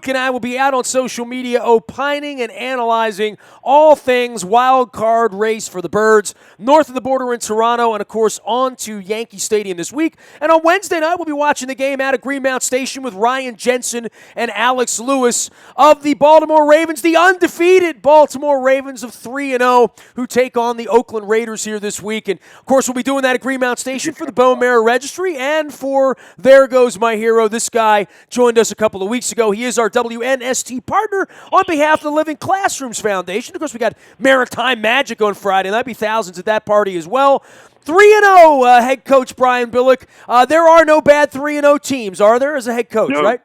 Luke and I will be out on social media opining and analyzing all things wild card race for the Birds, north of the border in Toronto, and, of course, on to Yankee Stadium this week. And on Wednesday night, we'll be watching the game out at Greenmount Station with Ryan Jensen and Alex Lewis of the Baltimore Ravens, the undefeated Baltimore Ravens of 3-0, who take on the Oakland Raiders here this week. And, of course, we'll be doing that at Greenmount Station for the Bone Marrow Registry and for There Goes My Hero. This guy joined us a couple of weeks ago. He is our WNST partner on behalf of the Living Classrooms Foundation. Of course, we got Maritime Magic on Friday. There'll be thousands at that party as well. 3-0, head coach Brian Billick. There are no bad 3-0 teams, are there, as a head coach, right?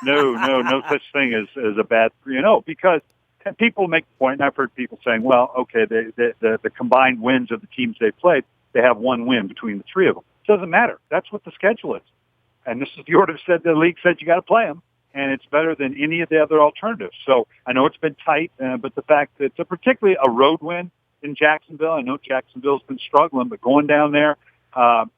No such thing as a bad 3-0, because people make the point, and I've heard people saying, well, okay, the combined wins of the teams they played, they have one win between the three of them. It doesn't matter. That's what the schedule is. And this is the order the league said you got to play them, and it's better than any of the other alternatives. So I know it's been tight, but the fact that it's particularly a road win in Jacksonville, I know Jacksonville's been struggling, but going down there, that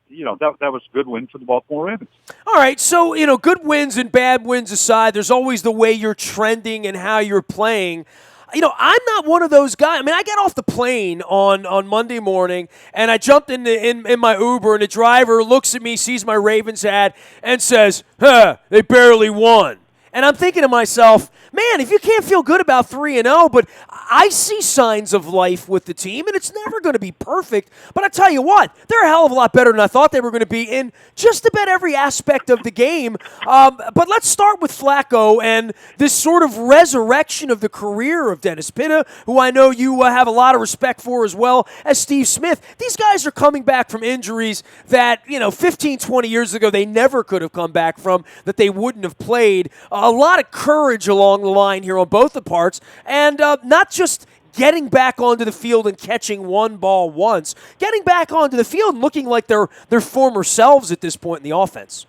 was a good win for the Baltimore Ravens. All right, so, good wins and bad wins aside, there's always the way you're trending and how you're playing. I'm not one of those guys. I mean, I got off the plane on Monday morning, and I jumped in my Uber, and the driver looks at me, sees my Ravens hat, and says, they barely won. And I'm thinking to myself, man, if you can't feel good about 3-0, but I see signs of life with the team, and it's never going to be perfect. But I tell you what, they're a hell of a lot better than I thought they were going to be in just about every aspect of the game. But let's start with Flacco and this sort of resurrection of the career of Dennis Pitta, who I know you have a lot of respect for, as well as Steve Smith. These guys are coming back from injuries that, 15, 20 years ago they never could have come back from, that they wouldn't have played. A lot of courage along the line here on both the parts, and not just getting back onto the field and catching one ball once, getting back onto the field and looking like their former selves at this point in the offense.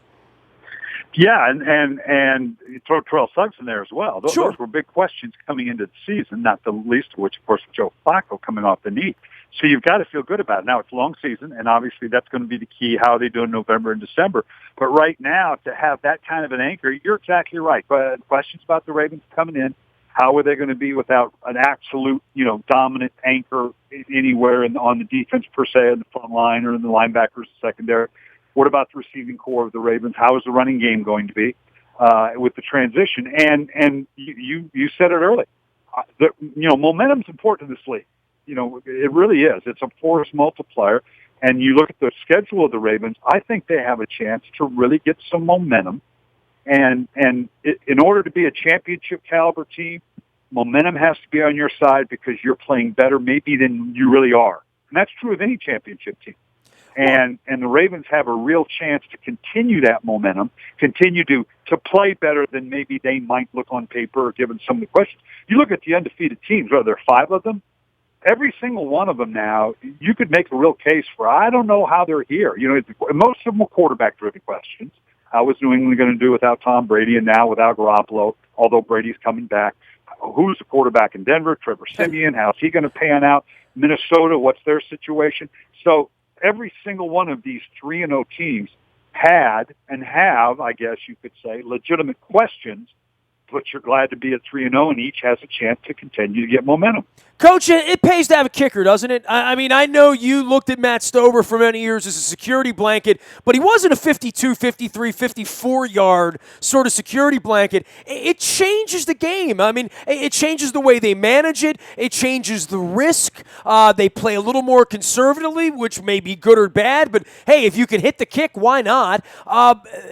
Yeah, and you throw Terrell Suggs in there as well. Those were big questions coming into the season, not the least of which, of course, Joe Flacco coming off the knee. So you've got to feel good about it. Now, it's a long season, and obviously that's going to be the key, how they do in November and December. But right now, to have that kind of an anchor, you're exactly right. But questions about the Ravens coming in, how are they going to be without an absolute, dominant anchor anywhere on the defense per se, in the front line or in the linebackers, secondary? What about the receiving core of the Ravens? How is the running game going to be with the transition? And you said it early. Momentum's important in this league. It really is. It's a force multiplier. And you look at the schedule of the Ravens, I think they have a chance to really get some momentum. And in order to be a championship caliber team, momentum has to be on your side, because you're playing better maybe than you really are. And that's true of any championship team. And the Ravens have a real chance to continue that momentum, continue to play better than maybe they might look on paper, given some of the questions. You look at the undefeated teams, are there 5 of them? Every single one of them now, you could make a real case for, I don't know how they're here. Most of them were quarterback-driven questions. How was New England going to do without Tom Brady, and now without Garoppolo, although Brady's coming back? Who's the quarterback in Denver? Trevor Siemian. How's he going to pan out? Minnesota, what's their situation? So every single one of these 3-0 teams had and have, I guess you could say, legitimate questions, but you're glad to be at 3-0, and each has a chance to continue to get momentum. Coach, it pays to have a kicker, doesn't it? I mean, I know you looked at Matt Stover for many years as a security blanket, but he wasn't a 52, 53, 54-yard sort of security blanket. It changes the game. I mean, it changes the way they manage it. It changes the risk. They play a little more conservatively, which may be good or bad, but, hey, if you can hit the kick, why not?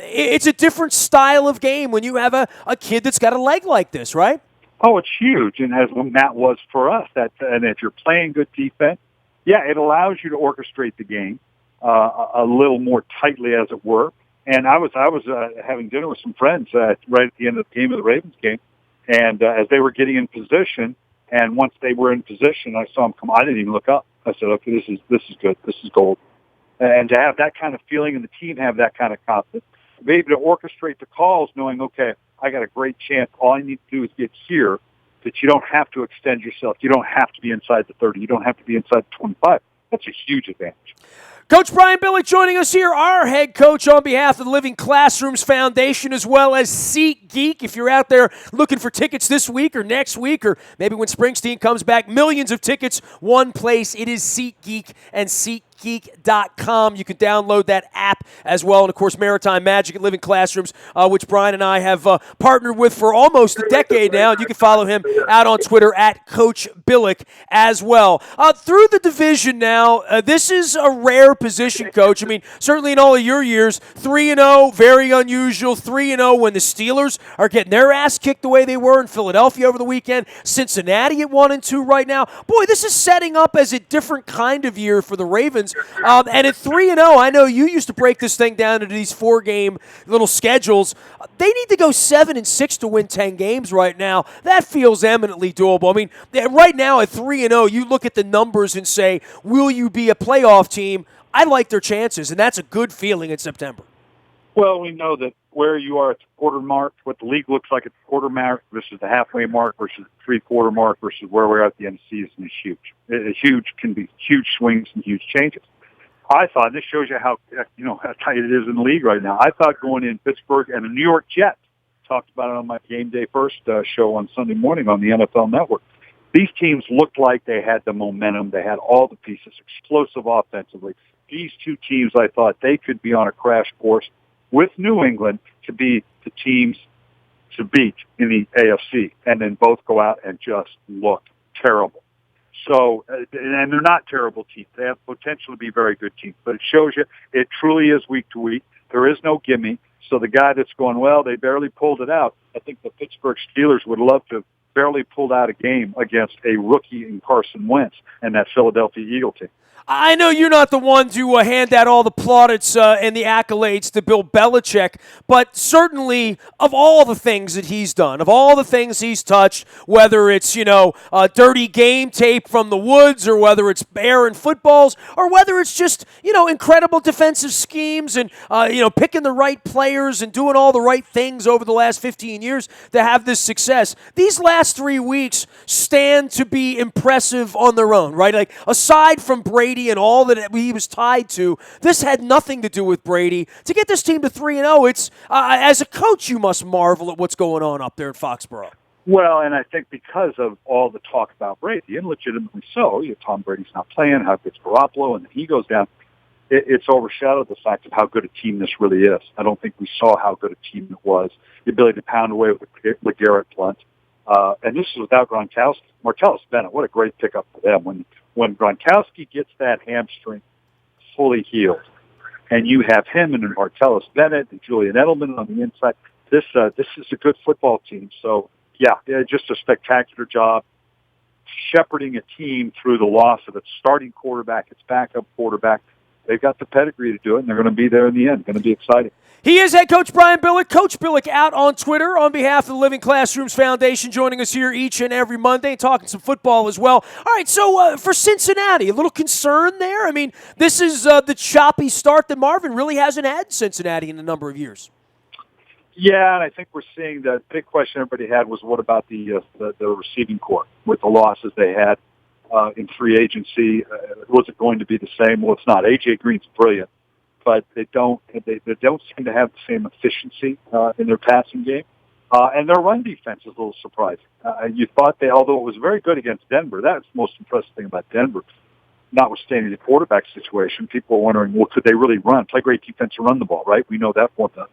It's a different style of game when you have a kid that's got a leg like this, right? Oh, it's huge, and as that was for us. And if you're playing good defense, it allows you to orchestrate the game a little more tightly, as it were. And I was having dinner with some friends right at the end of the game, of the Ravens game, and as they were getting in position, and once they were in position, I saw them come. I didn't even look up. I said, "Okay, this is good. This is gold." And to have that kind of feeling, and the team have that kind of confidence, be able to orchestrate the calls, knowing, okay, I got a great chance. All I need to do is get here, that you don't have to extend yourself. You don't have to be inside the 30. You don't have to be inside the 25. That's a huge advantage. Coach Brian Billick joining us here, our head coach on behalf of the Living Classrooms Foundation, as well as SeatGeek. If you're out there looking for tickets this week or next week, or maybe when Springsteen comes back, millions of tickets, one place. It is SeatGeek and SeatGeek.com. You can download that app as well. And, of course, Maritime Magic at Living Classrooms, which Brian and I have partnered with for almost a decade now. And you can follow him out on Twitter at Coach Billick as well. Through the division now, this is a rare position, Coach. I mean, certainly in all of your years, 3-0, very unusual. 3-0 when the Steelers are getting their ass kicked the way they were in Philadelphia over the weekend. Cincinnati at 1-2 right now. Boy, this is setting up as a different kind of year for the Ravens. And at 3-0, I know you used to break this thing down into these 4-game little schedules. They need to go 7-6 to win 10 games right now. That feels eminently doable. I mean, right now at 3-0, you look at the numbers and say, will you be a playoff team? I like their chances, and that's a good feeling in September. Well, we know that where you are at the quarter mark, what the league looks like at the quarter mark versus the halfway mark versus the three-quarter mark versus where we're at the end of the season is huge. Can be huge swings and huge changes. I thought, and this shows you how tight it is in the league right now. I thought going in Pittsburgh and the New York Jets, talked about it on my Game Day First show on Sunday morning on the NFL Network. These teams looked like they had the momentum. They had all the pieces, explosive offensively. These two teams, I thought they could be on a crash course with New England to be the teams to beat in the AFC, and then both go out and just look terrible. So, and they're not terrible teams. They have potential to be very good teams, but it shows you it truly is week to week. There is no gimme. So the guy that's going, well, they barely pulled it out. I think the Pittsburgh Steelers would love to have barely pulled out a game against a rookie in Carson Wentz and that Philadelphia Eagle team. I know you're not the one to hand out all the plaudits and the accolades to Bill Belichick, but certainly of all the things that he's done, of all the things he's touched, whether it's, dirty game tape from the woods or whether it's airing footballs or whether it's just, incredible defensive schemes and, picking the right players and doing all the right things over the last 15 years to have this success. These last 3 weeks stand to be impressive on their own, right? Like, aside from Brady and all that he was tied to, this had nothing to do with Brady. To get this team to 3-0, it's as a coach, you must marvel at what's going on up there at Foxborough. Well, and I think because of all the talk about Brady, and legitimately so, Tom Brady's not playing, how good's Garoppolo, and he goes down, it's overshadowed the fact of how good a team this really is. I don't think we saw how good a team it was. The ability to pound away with LeGarrette Blount. And this is without Gronkowski. Martellus Bennett, what a great pickup for them. When Gronkowski gets that hamstring fully healed, and you have him and Martellus Bennett and Julian Edelman on the inside, this is a good football team. So, yeah, just a spectacular job shepherding a team through the loss of its starting quarterback, its backup quarterback. They've got the pedigree to do it, and they're going to be there in the end. Going to be exciting. He is head coach Brian Billick. Coach Billick out on Twitter on behalf of the Living Classrooms Foundation, joining us here each and every Monday, talking some football as well. All right, so for Cincinnati, a little concern there? I mean, this is the choppy start that Marvin really hasn't had in Cincinnati in a number of years. Yeah, and I think we're seeing the big question everybody had was what about the receiving corps with the losses they had in free agency? Was it going to be the same? Well, it's not. A.J. Green's brilliant, but they don't seem to have the same efficiency in their passing game. And their run defense is a little surprising. You thought although it was very good against Denver, that's the most impressive thing about Denver, notwithstanding the quarterback situation. People are wondering, well, could they really run? Play great defense to run the ball, right? We know that for them.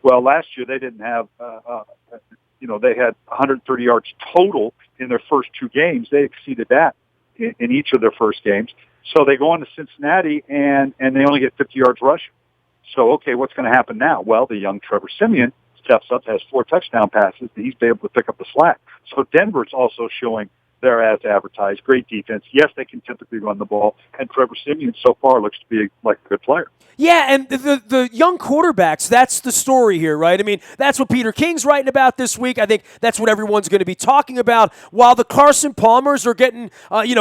Well, last year they didn't have, they had 130 yards total in their first 2 games. They exceeded that in each of their first games. So they go on to Cincinnati, and they only get 50 yards rushing. So, okay, what's going to happen now? Well, the young Trevor Siemian steps up, has 4 touchdown passes, and he's been able to pick up the slack. So Denver's also showing they're as advertised. Great defense. Yes, they can typically run the ball, and Trevor Siemian so far looks to be like a good player. Yeah, and the young quarterbacks, that's the story here, right? I mean, that's what Peter King's writing about this week. I think that's what everyone's going to be talking about. While the Carson Palmers are getting,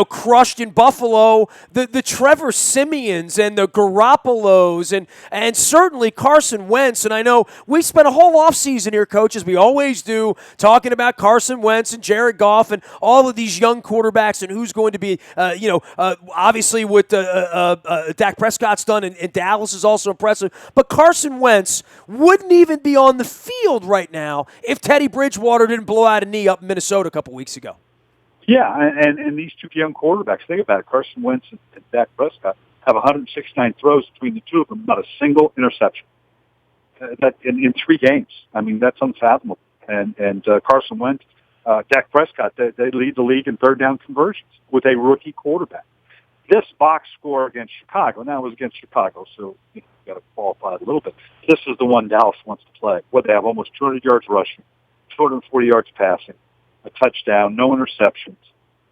crushed in Buffalo, the Trevor Siemians and the Garoppolos and certainly Carson Wentz, and I know we spent a whole offseason here, Coach, as we always do, talking about Carson Wentz and Jared Goff and all of these these young quarterbacks and who's going to be, obviously what Dak Prescott's done in Dallas is also impressive. But Carson Wentz wouldn't even be on the field right now if Teddy Bridgewater didn't blow out a knee up in Minnesota a couple weeks ago. Yeah, and these two young quarterbacks, think about it. Carson Wentz and Dak Prescott have 169 throws between the two of them, not a single interception. That in 3 games. I mean, that's unfathomable. And Carson Wentz, Dak Prescott, they lead the league in third down conversions with a rookie quarterback. This box score against Chicago, now it was against Chicago, so you've got to qualify it a little bit. This is the one Dallas wants to play. What they have almost 200 yards rushing, 240 yards passing, a touchdown, no interceptions.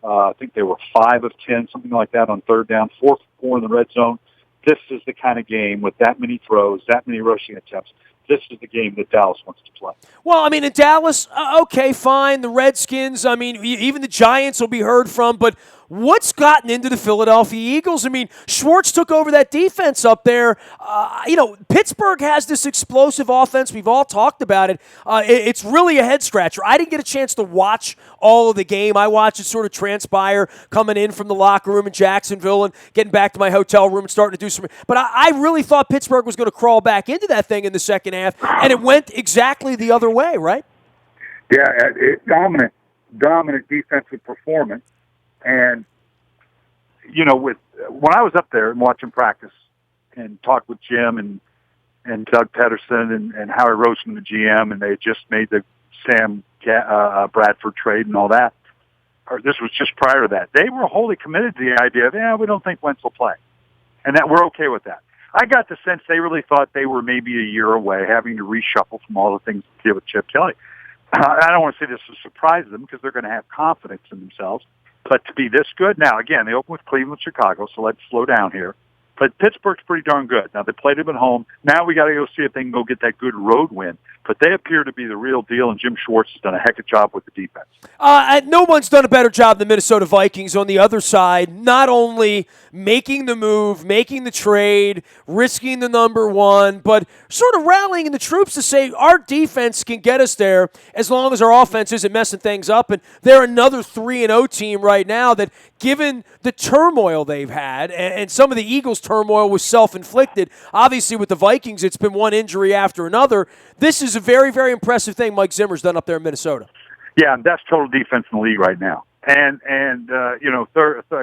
I think they were 5 of 10, something like that on third down, 4 of 4 in the red zone. This is the kind of game with that many throws, that many rushing attempts. This is the game that Dallas wants to play. Well, I mean, in Dallas, okay, fine. The Redskins, I mean, even the Giants will be heard from, but what's gotten into the Philadelphia Eagles? I mean, Schwartz took over that defense up there. Pittsburgh has this explosive offense. We've all talked about it. It's really a head-scratcher. I didn't get a chance to watch all of the game. I watched it sort of transpire coming in from the locker room in Jacksonville and getting back to my hotel room and starting to do some. But I really thought Pittsburgh was going to crawl back into that thing in the second half, and it went exactly the other way, right? Yeah, dominant defensive performance. And, when I was up there and watching practice and talked with Jim and Doug Pedersen and Howie Roseman, the GM, and they had just made the Sam Bradford trade and all that, or this was just prior to that, they were wholly committed to the idea of, we don't think Wentz will play. And that we're okay with that. I got the sense they really thought they were maybe a year away, having to reshuffle from all the things to deal with Chip Kelly. I don't want to say this will surprise them because they're going to have confidence in themselves. But to be this good, now, again, they open with Cleveland, Chicago, so let's slow down here. But Pittsburgh's pretty darn good. Now, they played them at home. Now we got to go see if they can go get that good road win. But they appear to be the real deal, and Jim Schwartz has done a heck of a job with the defense. No one's done a better job than the Minnesota Vikings on the other side, not only making the move, making the trade, risking the number one, but sort of rallying the troops to say our defense can get us there as long as our offense isn't messing things up. And they're another 3-0 team right now that, given the turmoil they've had, and some of the Eagles' turmoil was self-inflicted, obviously with the Vikings it's been one injury after another. This is a very, very impressive thing Mike Zimmer's done up there in Minnesota. Yeah, that's total defense in the league right now. And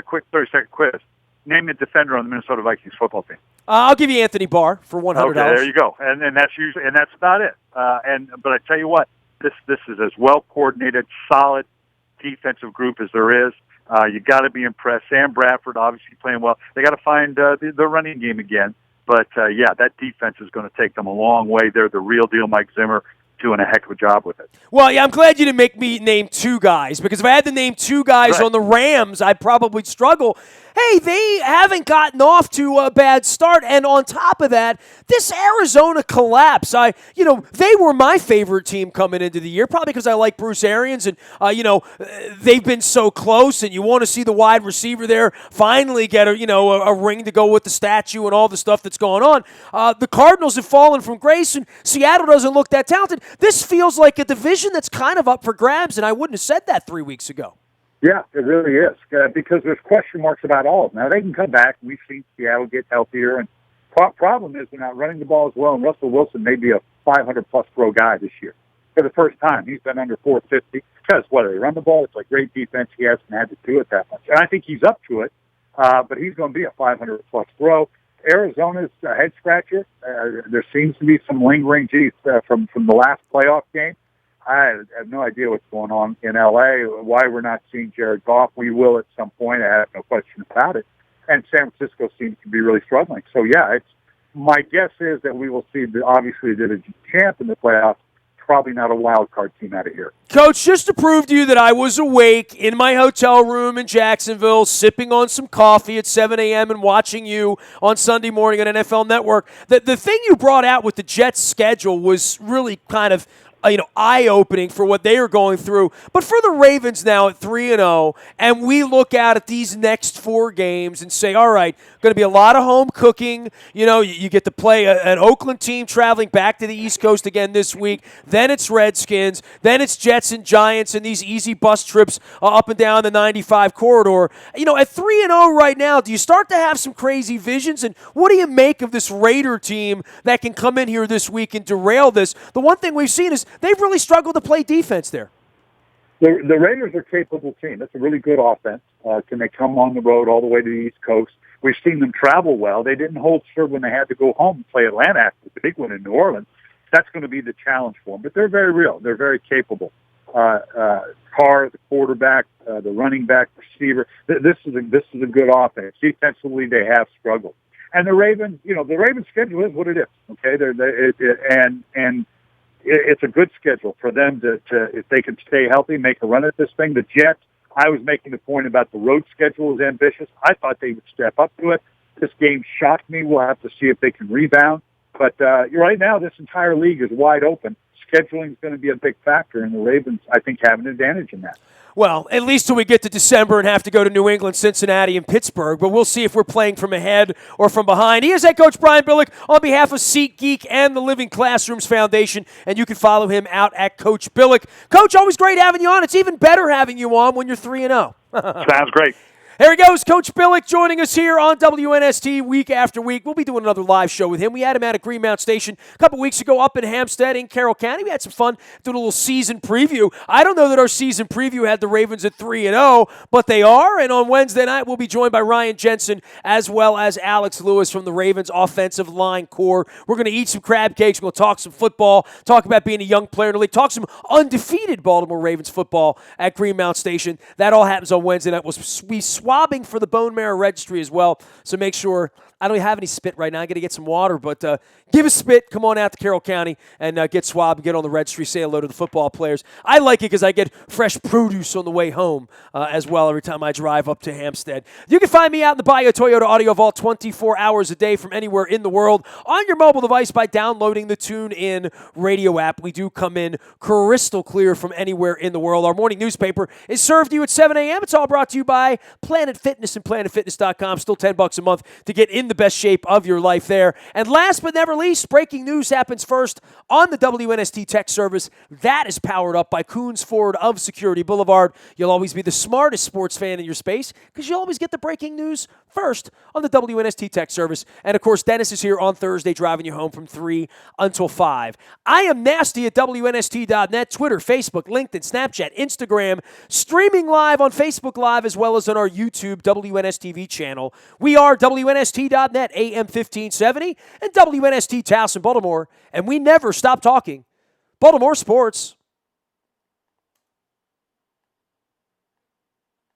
quick 30-second quiz. Name the defender on the Minnesota Vikings football team. I'll give you Anthony Barr for $100. Okay, there you go. And that's about it. But I tell you what, this is as well coordinated, solid defensive group as there is. You got to be impressed. Sam Bradford obviously playing well. They got to find the running game again. But that defense is going to take them a long way. They're the real deal. Mike Zimmer doing a heck of a job with it. Well, yeah, I'm glad you didn't make me name 2 guys, because if I had to name 2 guys on the Rams, I'd probably struggle. Hey, they haven't gotten off to a bad start, and on top of that, this Arizona collapse. They were my favorite team coming into the year, probably because I like Bruce Arians, and they've been so close, and you want to see the wide receiver there finally get a ring to go with the statue and all the stuff that's going on. The Cardinals have fallen from grace, and Seattle doesn't look that talented. This feels like a division that's kind of up for grabs, and I wouldn't have said that 3 weeks ago. Yeah, it really is, because there's question marks about all of them. Now, they can come back. We've seen Seattle get healthier, and problem is they're not running the ball as well, and Russell Wilson may be a 500-plus throw guy this year. For the first time, he's been under 450 because, they run the ball. It's a great defense. He hasn't had to do it that much. And I think he's up to it, but he's going to be a 500-plus throw. Arizona's a head-scratcher. There seems to be some lingering from the last playoff game. I have no idea what's going on in L.A., why we're not seeing Jared Goff. We will at some point. I have no question about it. And San Francisco seems to be really struggling. So, my guess is that we will see, obviously, the division champ in the playoffs, probably not a wild card team out of here. Coach, just to prove to you that I was awake in my hotel room in Jacksonville, sipping on some coffee at 7 a.m. and watching you on Sunday morning on NFL Network, the thing you brought out with the Jets' schedule was really kind of eye-opening for what they are going through. But for the Ravens now at 3-0, and we look out at these next 4 games and say, all right, going to be a lot of home cooking. You get to play an Oakland team traveling back to the East Coast again this week. Then it's Redskins. Then it's Jets and Giants and these easy bus trips up and down the 95 corridor. At 3-0 right now, do you start to have some crazy visions? And what do you make of this Raider team that can come in here this week and derail this? The one thing we've seen is they've really struggled to play defense there. The Raiders are a capable team. That's a really good offense. Can they come on the road all the way to the East Coast? We've seen them travel well. They didn't hold serve when they had to go home and play Atlanta after the big one in New Orleans. That's going to be the challenge for them. But they're very real. They're very capable. Carr, the quarterback, the running back, receiver. This is a good offense. Defensively, they have struggled. And the Ravens, the Ravens' schedule is what it is. Okay, and it's a good schedule for them to if they can stay healthy, make a run at this thing. The Jets, I was making the point about the road schedule is ambitious. I thought they would step up to it. This game shocked me. We'll have to see if they can rebound. But right now, this entire league is wide open. Scheduling is going to be a big factor, and the Ravens, I think, have an advantage in that. Well, at least till we get to December and have to go to New England, Cincinnati, and Pittsburgh. But we'll see if we're playing from ahead or from behind. He is head coach Brian Billick on behalf of SeatGeek and the Living Classrooms Foundation, and you can follow him out at Coach Billick. Coach, always great having you on. It's even better having you on when you're 3-0. Sounds great. There he goes, Coach Billick joining us here on WNST week after week. We'll be doing another live show with him. We had him out at Greenmount Station a couple weeks ago up in Hampstead in Carroll County. We had some fun doing a little season preview. I don't know that our season preview had the Ravens at 3-0, but they are. And on Wednesday night, we'll be joined by Ryan Jensen as well as Alex Lewis from the Ravens offensive line core. We're going to eat some crab cakes. We're going to talk some football, talk about being a young player in the league, talk some undefeated Baltimore Ravens football at Greenmount Station. That all happens on Wednesday night. We'll be swabbing for the bone marrow registry as well, so make sure. I don't have any spit right now. I got to get some water, but give us spit. Come on out to Carroll County and get swabbed and get on the registry. Say hello to the football players. I like it because I get fresh produce on the way home as well every time I drive up to Hampstead. You can find me out in the Bayou Toyota Audio Vault 24 hours a day from anywhere in the world on your mobile device by downloading the TuneIn radio app. We do come in crystal clear from anywhere in the world. Our morning newspaper is served to you at 7 a.m. It's all brought to you by Planet Fitness and PlanetFitness.com. Still $10 a month to get in the best shape of your life there. And last but never least, breaking news happens first on the WNST Tech Service. That is powered up by Coons Ford of Security Boulevard. You'll always be the smartest sports fan in your space because you always get the breaking news first on the WNST Tech Service. And, of course, Dennis is here on Thursday driving you home from 3 until 5. I am nasty at WNST.net, Twitter, Facebook, LinkedIn, Snapchat, Instagram, streaming live on Facebook Live as well as on our YouTube WNSTV channel. We are WNST.net, AM 1570, and WNST Towson, Baltimore. And we never stop talking Baltimore sports.